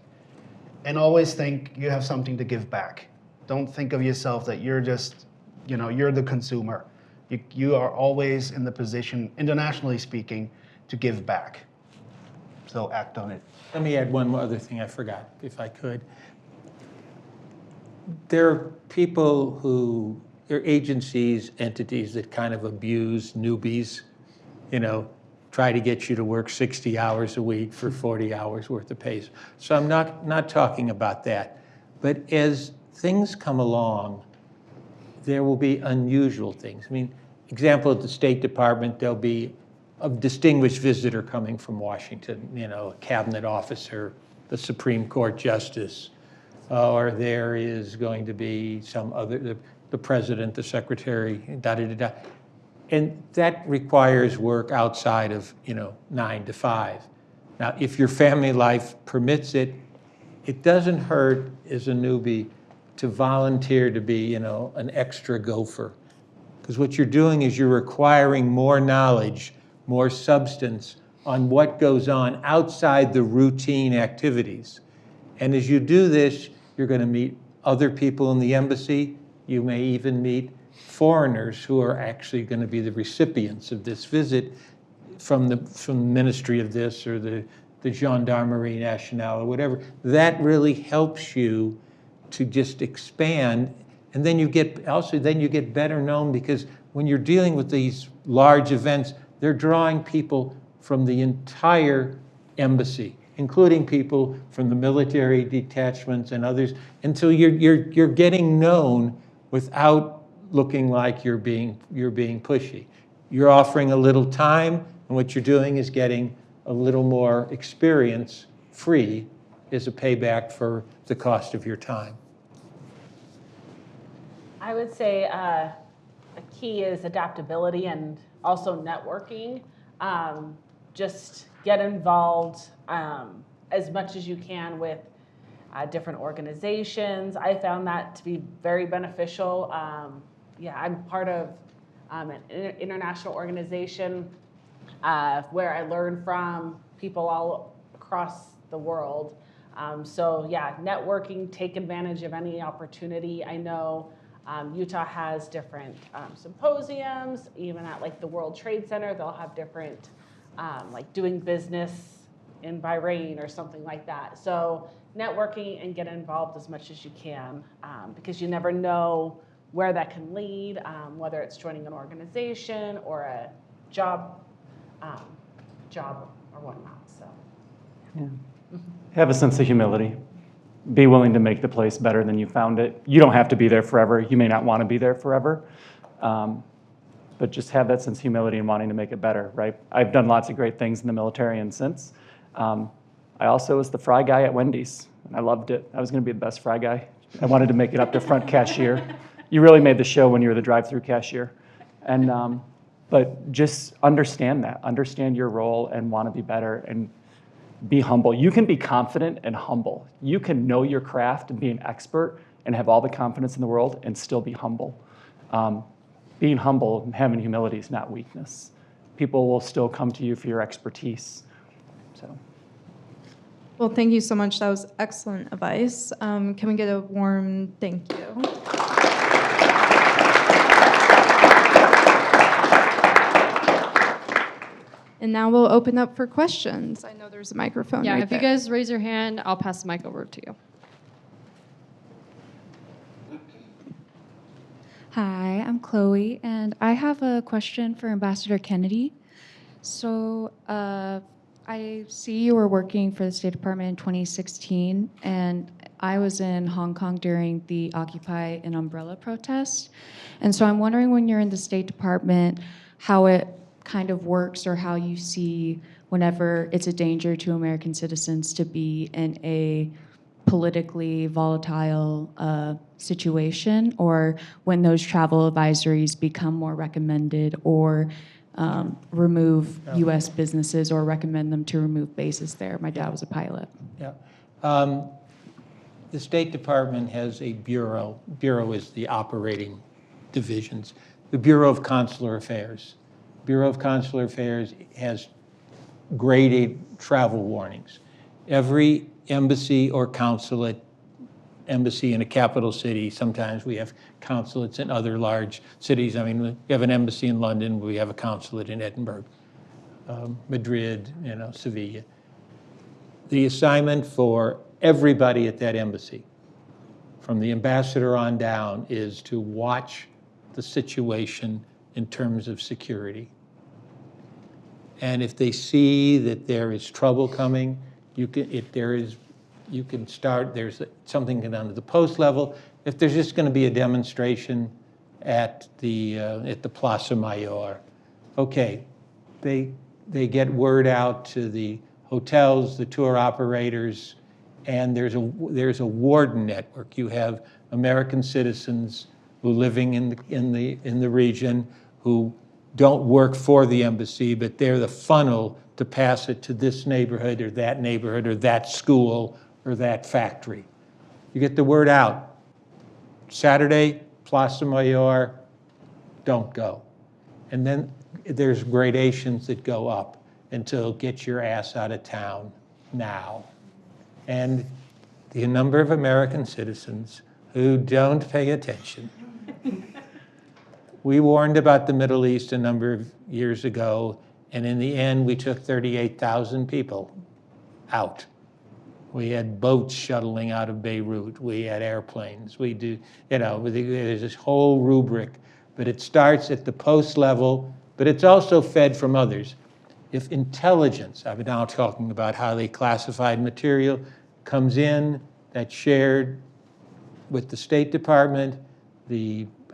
and always think you have something to give back. Don't think of yourself that you're just, you're the consumer. You are always in the position, internationally speaking, to give back. So act on it. Let me add one more other thing I forgot, if I could. There are people there are agencies, entities that kind of abuse newbies, try to get you to work 60 hours a week for 40 hours worth of pay. So I'm not talking about that. But as things come along, there will be unusual things. I mean, example, at the State Department, there'll be a distinguished visitor coming from Washington, a cabinet officer, the Supreme Court justice, or there is going to be some other, the president, the secretary, da-da-da-da. And that requires work outside of, 9 to 5. Now, if your family life permits it, it doesn't hurt as a newbie to volunteer to be, an extra gopher. Because what you're doing is you're acquiring more knowledge, more substance on what goes on outside the routine activities. And as you do this, you're going to meet other people in the embassy. You may even meet foreigners who are actually going to be the recipients of this visit from the Ministry of this or the Gendarmerie Nationale or whatever. That really helps you to just expand. And then you get better known, because when you're dealing with these large events, they're drawing people from the entire embassy, including people from the military detachments and others, until you're getting known without looking like you're being pushy. You're offering a little time, and what you're doing is getting a little more experience free as a payback for the cost of your time. I would say a key is adaptability and also networking. Just get involved as much as you can with different organizations. I found that to be very beneficial. I'm part of an international organization where I learn from people all across the world. Networking, take advantage of any opportunity. I know Utah has different symposiums, even at like the World Trade Center, they'll have different like doing business in Bahrain or something like that. So networking and get involved as much as you can, because you never know where that can lead, whether it's joining an organization or a job or whatnot. So Yeah. Have a sense of humility. Be willing to make the place better than you found it. You don't have to be there forever. You may not want to be there forever. But just have that sense of humility and wanting to make it better, right? I've done lots of great things in the military and since. I also was the fry guy at Wendy's, and I loved it. I was going to be the best fry guy. I wanted to make it up to front cashier. You really made the show when you were the drive-through cashier. But just understand that. Understand your role and want to be better and be humble. You can be confident and humble. You can know your craft and be an expert and have all the confidence in the world and still be humble. Being humble and having humility is not weakness. People will still come to you for your expertise. So. Well, thank you so much. That was excellent advice. Can we get a warm thank you? And now we'll open up for questions. I know there's a microphone Yeah, right if there. you guys raise your hand, I'll pass the mic over to you. Hi, I'm Chloe, and I have a question for Ambassador Kennedy. So I see you were working for the State Department in 2016, and I was in Hong Kong during the Occupy an Umbrella protest. And so I'm wondering, when you're in the State Department, how it kind of works, or how you see whenever it's a danger to American citizens to be in a politically volatile situation, or when those travel advisories become more recommended, or remove U.S. businesses, or recommend them to remove bases there. My dad was a pilot. Yeah. The State Department has a bureau. Bureau is the operating divisions. The Bureau of Consular Affairs. Bureau of Consular Affairs has graded travel warnings. Every embassy or consulate, embassy in a capital city, sometimes we have consulates in other large cities. I mean, we have an embassy in London, we have a consulate in Edinburgh, Madrid, Sevilla. The assignment for everybody at that embassy, from the ambassador on down, is to watch the situation in terms of security. And if they see that there is trouble coming, you can start, there's something down to the post level. If there's just going to be a demonstration at the Plaza Mayor, okay, they get word out to the hotels, the tour operators, and there's a warden network. You have American citizens who are living in the region, who don't work for the embassy, but they're the funnel to pass it to this neighborhood or that school or that factory. You get the word out. Saturday, Plaza Mayor, don't go. And then there's gradations that go up until get your ass out of town now. And the number of American citizens who don't pay attention We warned about the Middle East a number of years ago, and in the end, we took 38,000 people out. We had boats shuttling out of Beirut. We had airplanes. We do, there's this whole rubric, but it starts at the post level, but it's also fed from others. If intelligence, I'm now talking about highly classified material, comes in, that's shared with the State Department,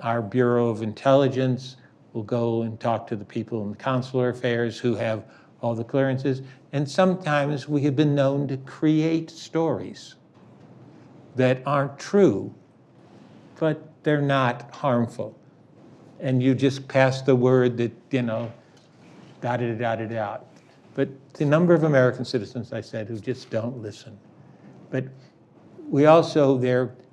our Bureau of Intelligence will go and talk to the people in consular affairs who have all the clearances. And sometimes we have been known to create stories that aren't true, but they're not harmful. And you just pass the word that, da-da-da-da-da. But the number of American citizens, I said, who just don't listen. But we also,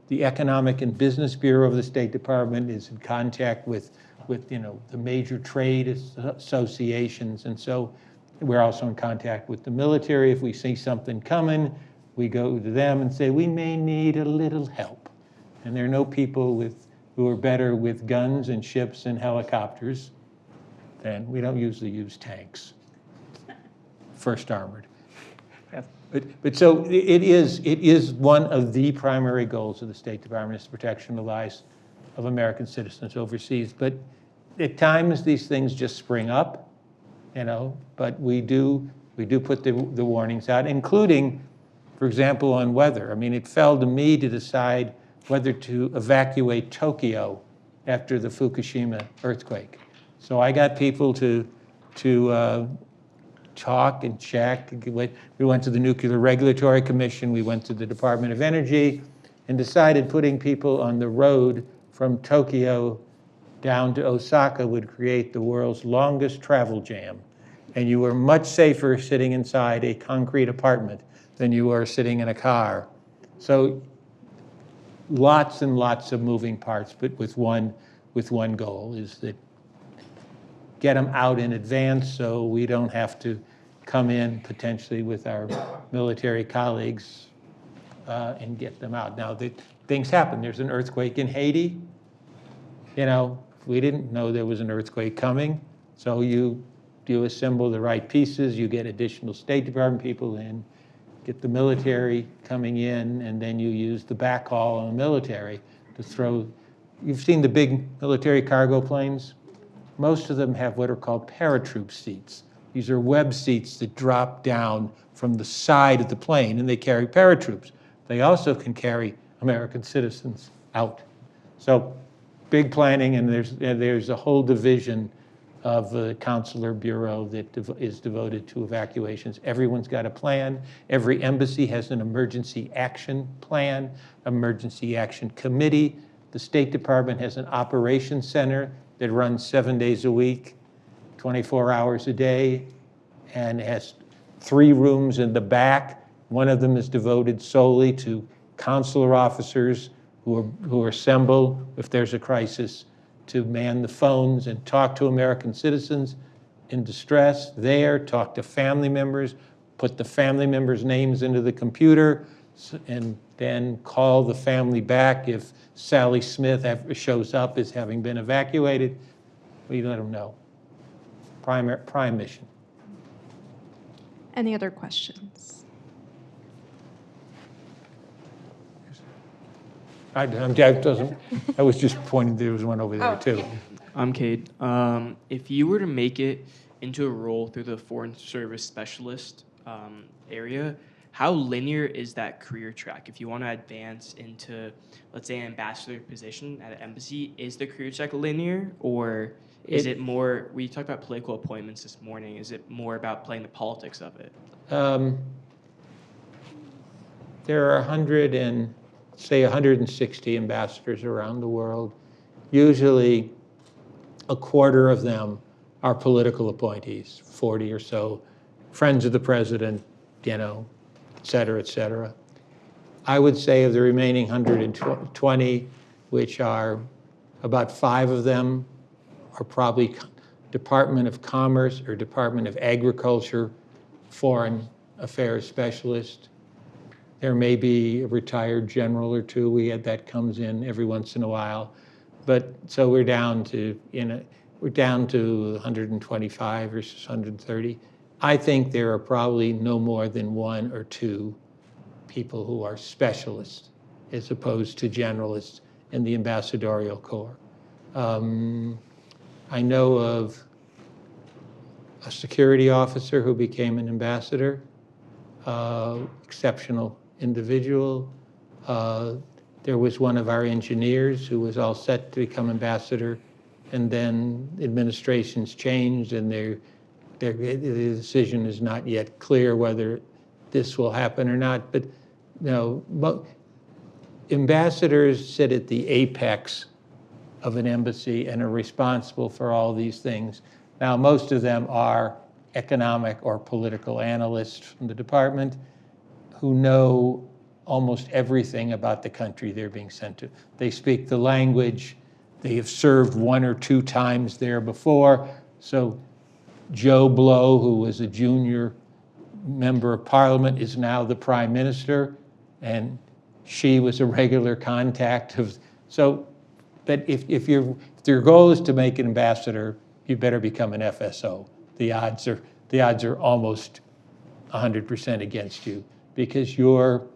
the Economic and Business Bureau of the State Department is in contact with the major trade associations. And so we're also in contact with the military. If we see something coming, we go to them and say, we may need a little help. And there are no people who are better with guns and ships and helicopters than, we don't usually use tanks, First Armored. But so it is one of the primary goals of the State Department, is the protection of the lives of American citizens overseas. But at times these things just spring up, but we do put the warnings out, including, for example, on weather. I mean, it fell to me to decide whether to evacuate Tokyo after the Fukushima earthquake. So I got people to talk and check. We went to the Nuclear Regulatory Commission, we went to the Department of Energy, and decided putting people on the road from Tokyo down to Osaka would create the world's longest travel jam. And you were much safer sitting inside a concrete apartment than you were sitting in a car. So lots and lots of moving parts, but with one goal, is that get them out in advance so we don't have to come in potentially with our military colleagues and get them out. Now, things happen. There's an earthquake in Haiti. We didn't know there was an earthquake coming. So you assemble the right pieces, you get additional State Department people in, get the military coming in, and then you use the backhaul on the military to throw. You've seen the big military cargo planes? Most of them have what are called paratroop seats. These are web seats that drop down from the side of the plane, and they carry paratroops. They also can carry American citizens out. So big planning, and there's a whole division of the Consular Bureau that is devoted to evacuations. Everyone's got a plan. Every embassy has an emergency action plan, emergency action committee. The State Department has an operations center that runs 7 days a week, 24 hours a day, and has 3 rooms in the back. One of them is devoted solely to consular officers who assemble if there's a crisis, to man the phones and talk to American citizens in distress there, talk to family members, put the family members' names into the computer, and then call the family back if Sally Smith shows up as having been evacuated. We let them know. Prime mission. Any other questions? I was just pointing, there was one over there too. I'm Cade. If you were to make it into a role through the Foreign Service Specialist area, how linear is that career track? If you want to advance into, let's say, an ambassador position at an embassy, is the career track linear, or is it more, we talked about political appointments this morning, is it more about playing the politics of it? There are 160 ambassadors around the world. Usually a quarter of them are political appointees, 40 or so, friends of the president, et cetera, et cetera. I would say of the remaining 120, which are about 5 of them are probably Department of Commerce or Department of Agriculture, foreign affairs specialist. There may be a retired general or two. That comes in every once in a while. But so we're down to, we're down to 125 versus 130. I think there are probably no more than 1 or 2 people who are specialists as opposed to generalists in the ambassadorial corps. I know of a security officer who became an ambassador, exceptional individual. There was one of our engineers who was all set to become ambassador, and then administrations changed, and the decision is not yet clear whether this will happen or not. But ambassadors sit at the apex of an embassy and are responsible for all these things. Now, most of them are economic or political analysts from the department who know almost everything about the country they're being sent to. They speak the language. They have served 1 or 2 times there before. So Joe Blow, who was a junior member of parliament, is now the prime minister, and she was a regular contact of. So, but if your goal is to make an ambassador, you better become an FSO. The odds are almost 100% against you, because your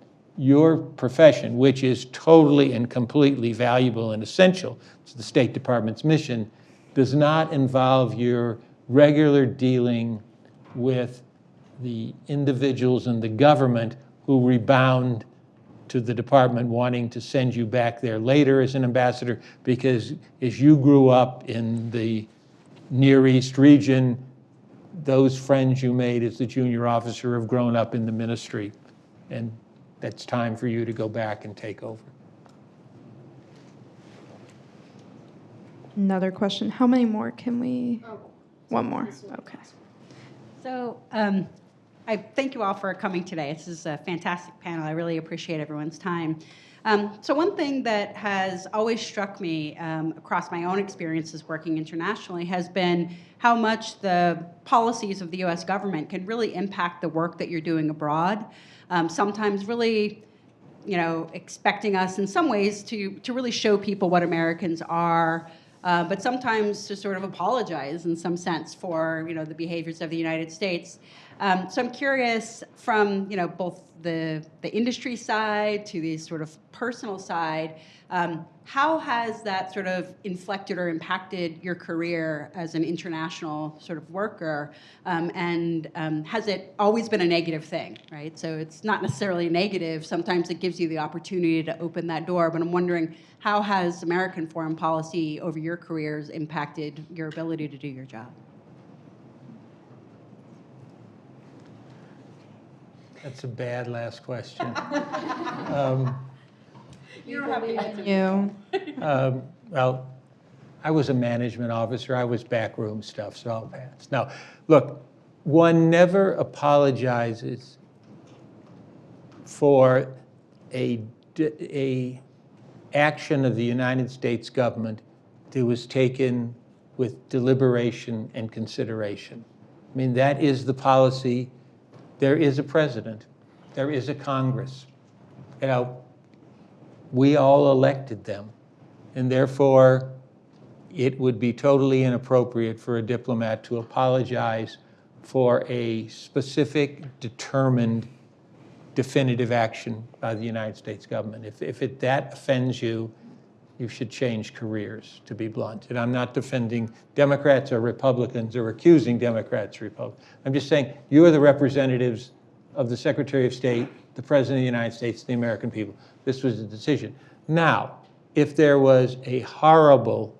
profession, which is totally and completely valuable and essential to the State Department's mission, does not involve your regular dealing with the individuals in the government who rebound to the department wanting to send you back there later as an ambassador, because as you grew up in the Near East region, those friends you made as the junior officer have grown up in the ministry, and that's time for you to go back and take over. Another question. How many more can we? One more. Okay. So I thank you all for coming today. This is a fantastic panel. I really appreciate everyone's time. So one thing that has always struck me across my own experiences working internationally has been how much the policies of the U.S. government can really impact the work that you're doing abroad. Sometimes really, expecting us in some ways to really show people what Americans are, but sometimes to sort of apologize in some sense for the behaviors of the United States. So I'm curious from both the industry side to the sort of personal side, how has that sort of inflected or impacted your career as an international sort of worker? And has it always been a negative thing, right? So it's not necessarily negative. Sometimes it gives you the opportunity to open that door. But I'm wondering, how has American foreign policy over your careers impacted your ability to do your job? That's a bad last question. You don't have to answer. Well, I was a management officer. I was backroom stuff, so I'll pass. Now, look, one never apologizes for a action of the United States government that was taken with deliberation and consideration. I mean, that is the policy. There is a president. There is a Congress. We all elected them, and therefore it would be totally inappropriate for a diplomat to apologize for a specific, determined, definitive action by the United States government. If that offends you, you should change careers, to be blunt. And I'm not defending Democrats or Republicans or accusing Democrats or Republicans. I'm just saying you are the representatives of the Secretary of State, the President of the United States, the American people. This was the decision. Now, if there was a horrible,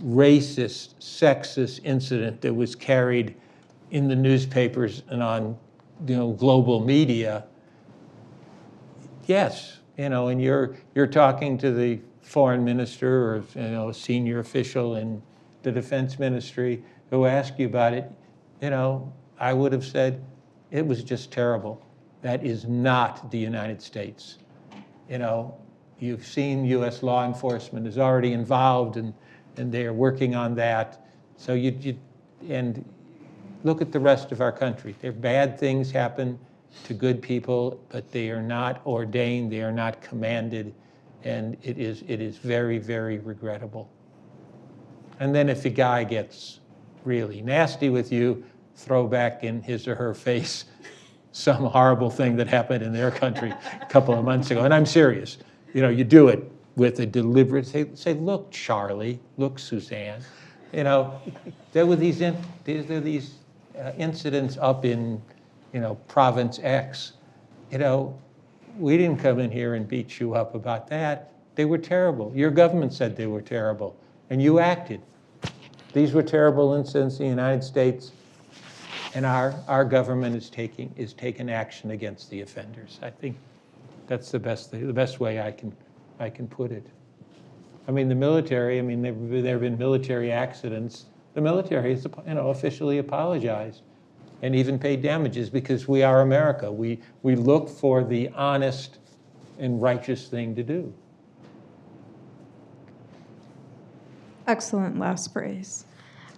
racist, sexist incident that was carried in the newspapers and on global media, yes, and you're talking to the foreign minister or a senior official in the defense ministry who asked you about it, I would have said it was just terrible. That is not the United States. You've seen U.S. law enforcement is already involved, and they are working on that. So and look at the rest of our country. There bad things happen to good people, but they are not ordained, they are not commanded. And it is very, very regrettable. And then if the guy gets really nasty with you, throw back in his or her face some horrible thing that happened in their country a couple of months ago. And I'm serious. You do it with a deliberate, say, look, Charlie, look, Suzanne. There were these incidents up in, Province X. We didn't come in here and beat you up about that. They were terrible. Your government said they were terrible, and you acted. These were terrible incidents in the United States, and our government is taking action against the offenders. I think that's the best way I can put it. I mean, the military. I mean, there have been military accidents. The military has, officially apologized and even paid damages because we are America. We look for the honest and righteous thing to do. Excellent last phrase.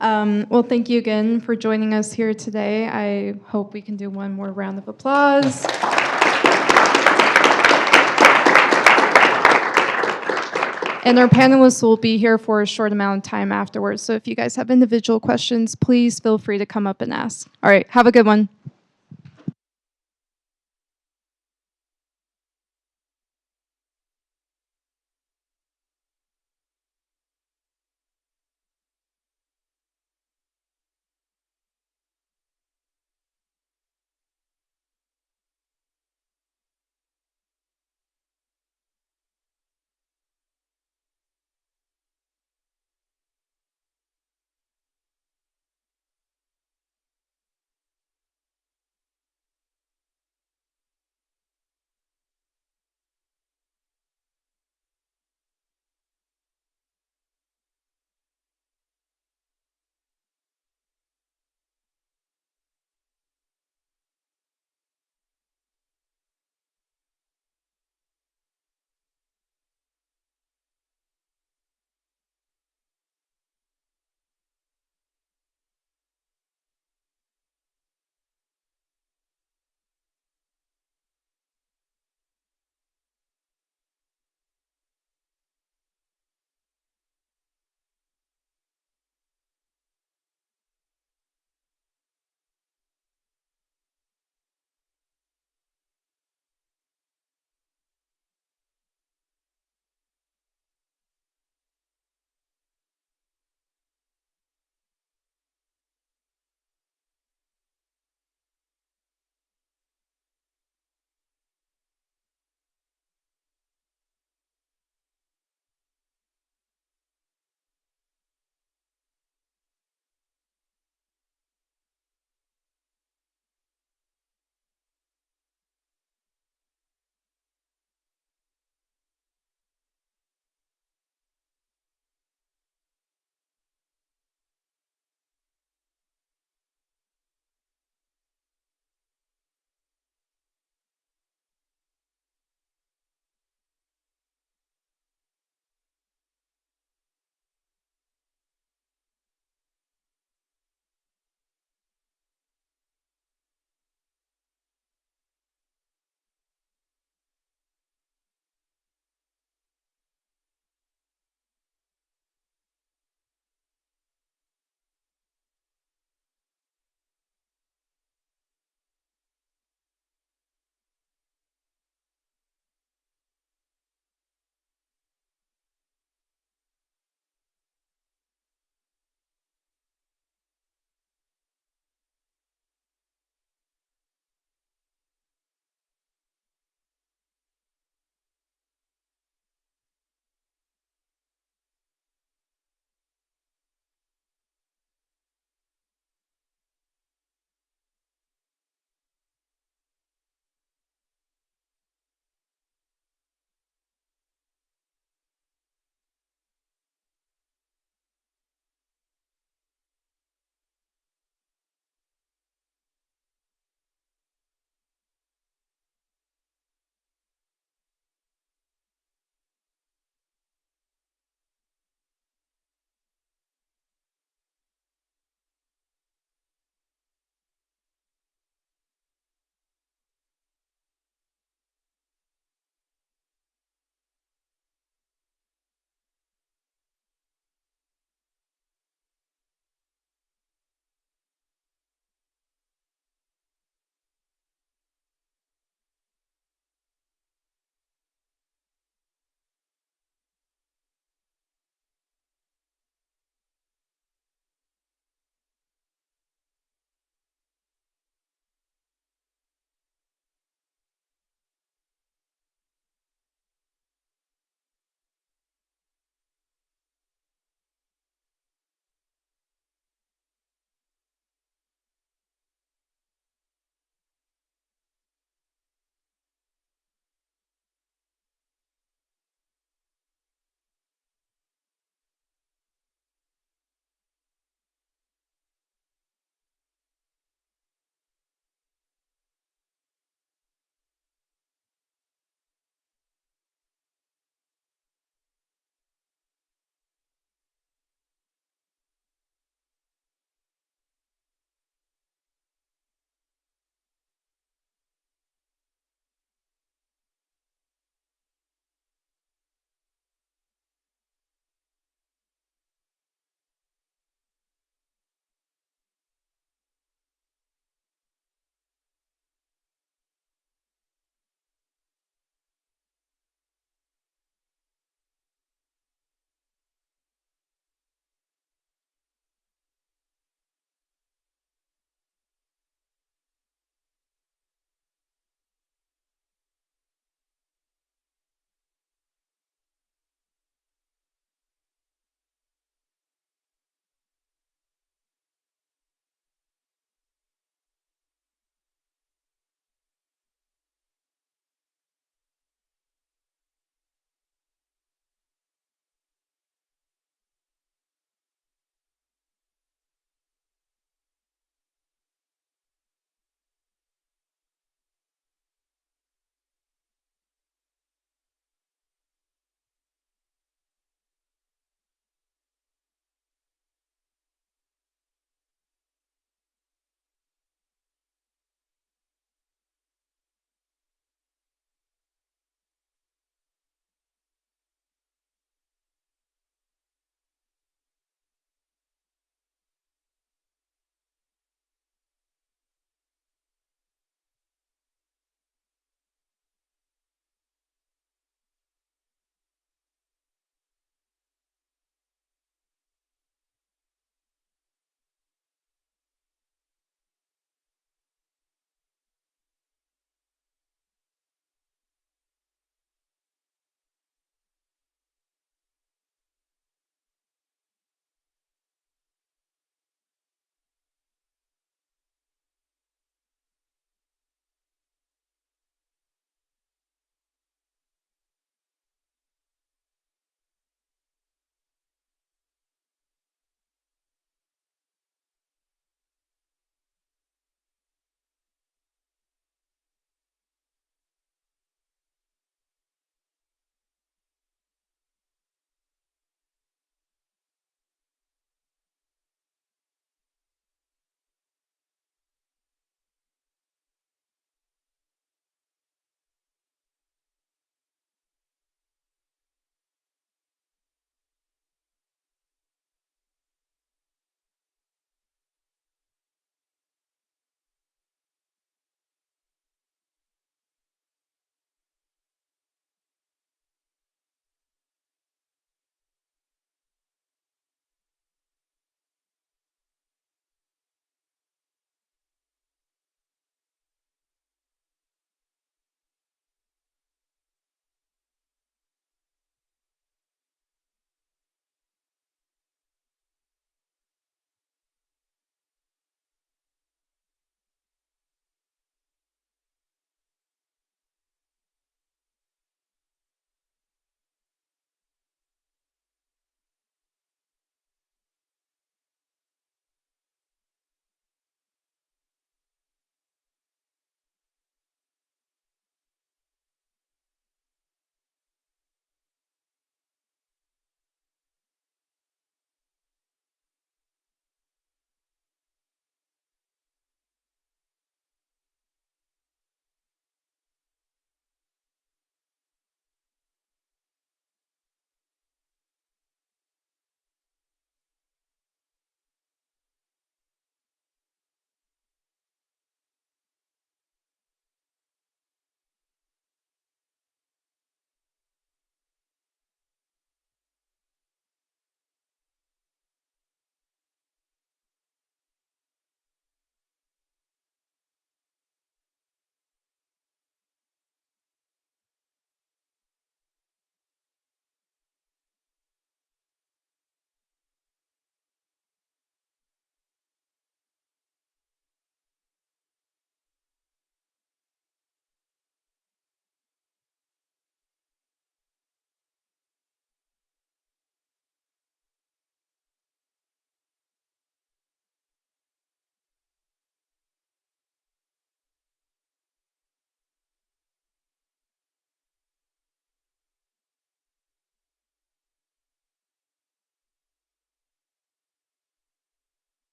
Well, thank you again for joining us here today. I hope we can do one more round of applause. And our panelists will be here for a short amount of time afterwards. So if you guys have individual questions, please feel free to come up and ask. All right, have a good one.